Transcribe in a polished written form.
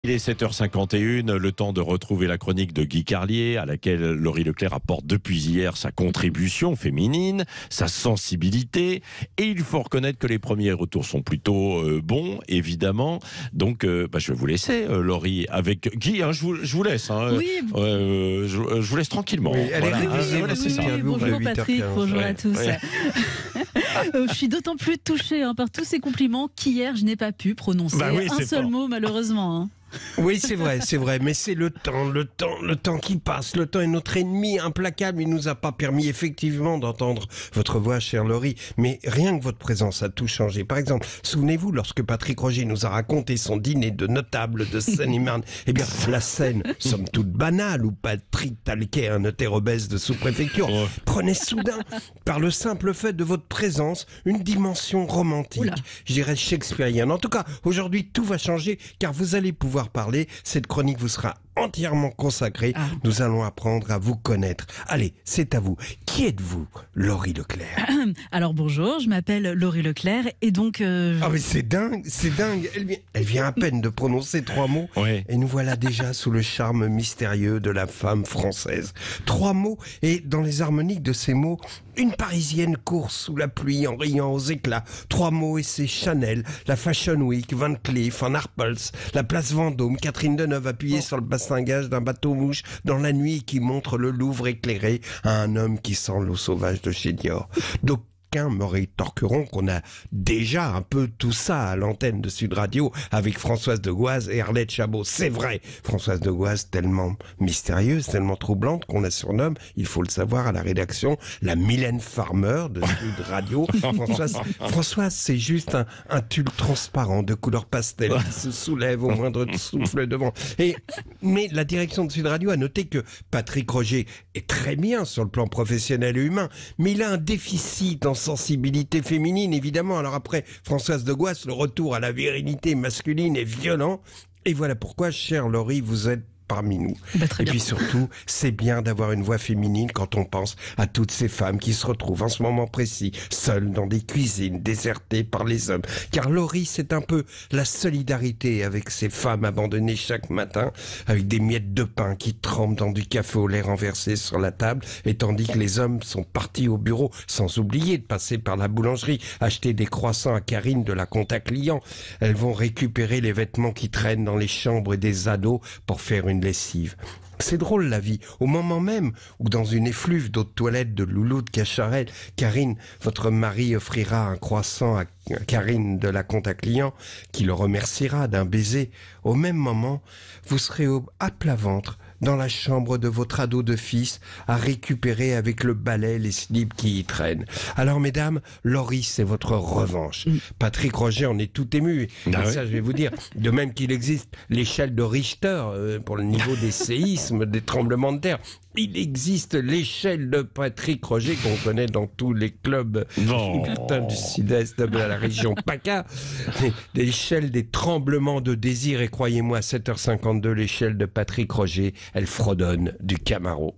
Il est 7h51, le temps de retrouver la chronique de Guy Carlier, à laquelle Laurie Leclerc apporte depuis hier sa contribution féminine, sa sensibilité. Et il faut reconnaître que les premiers retours sont plutôt bons, évidemment. Donc, je vais vous laisser, Laurie, avec Guy. Hein, je vous laisse. Hein, oui. Je vous laisse tranquillement. Oui, bonjour Patrick, bonjour à tous. Je suis d'autant plus touchée par tous ces compliments qu'hier, je n'ai pas pu prononcer un seul mot, malheureusement. Oui, c'est vrai, mais c'est le temps qui passe. Le temps est notre ennemi implacable. Il nous a pas permis effectivement d'entendre votre voix, chère Laurie, mais rien que votre présence a tout changé. Par exemple, souvenez-vous, lorsque Patrick Roger nous a raconté son dîner de notable de Seine-et-Marne, eh bien, la scène, somme toute banale, où Patrick Talquet, un notaire obèse de sous-préfecture, prenait soudain, par le simple fait de votre présence, une dimension romantique, je dirais shakespearienne. En tout cas, aujourd'hui, tout va changer, car vous allez pouvoir parler. Cette chronique vous sera entièrement consacrée. Nous allons apprendre à vous connaître. Allez, c'est à vous. Qui êtes-vous, Laurie Leclerc? Alors bonjour, je m'appelle Laurie Leclerc et donc... Ah mais c'est dingue. Elle vient à peine de prononcer 3 mots et nous voilà déjà sous le charme mystérieux de la femme française. 3 mots et dans les harmoniques de ces mots, une Parisienne court sous la pluie en riant aux éclats. 3 mots et c'est Chanel, la Fashion Week, Van Cleef, Van Arpels, la place Vendôme, Catherine Deneuve appuyée sur le bastingage d'un bateau-mouche dans la nuit qui montre le Louvre éclairé à un homme qui sent l'eau sauvage de chez Dior. D'aucuns me rétorqueront qu'on a déjà un peu tout ça à l'antenne de Sud Radio avec Françoise de Goise et Arlette Chabot. C'est vrai, Françoise de Goise tellement mystérieuse, tellement troublante qu'on la surnomme, il faut le savoir à la rédaction, la Mylène Farmer de Sud Radio. Françoise, c'est juste un tulle transparent de couleur pastel qui se soulève au moindre souffle de vent. Mais la direction de Sud Radio a noté que Patrick Roger est très bien sur le plan professionnel et humain, mais il a un déficit en sensibilité féminine, évidemment. Alors après Françoise de Goise, le retour à la virilité masculine est violent. Et voilà pourquoi, chère Laurie, vous êtes parmi nous. Et puis surtout, c'est bien d'avoir une voix féminine quand on pense à toutes ces femmes qui se retrouvent en ce moment précis, seules dans des cuisines désertées par les hommes. Car Laurie, c'est un peu la solidarité avec ces femmes abandonnées chaque matin, avec des miettes de pain qui trempent dans du café au lait renversé sur la table, et tandis que les hommes sont partis au bureau, sans oublier de passer par la boulangerie, acheter des croissants à Karine de la compta client. Elles vont récupérer les vêtements qui traînent dans les chambres des ados pour faire une lessive. C'est drôle la vie. Au moment même où dans une effluve d'eau de toilette de Loulou de Cacharel, Karine, votre mari offrira un croissant à Karine de la compta client qui le remerciera d'un baiser. Au même moment, vous serez à plat ventre dans la chambre de votre ado de fils à récupérer avec le balai les slips qui y traînent. Alors mesdames, Laurie, c'est votre revanche. Patrick Roger en est tout ému. Ça, je vais vous dire. De même qu'il existe l'échelle de Richter pour le niveau des séismes, des tremblements de terre. Il existe l'échelle de Patrick Roger qu'on connaît dans tous les clubs du sud-est de la région PACA. L'échelle des tremblements de désir. Et croyez-moi, à 7h52, l'échelle de Patrick Roger, elle fredonne du Camaro.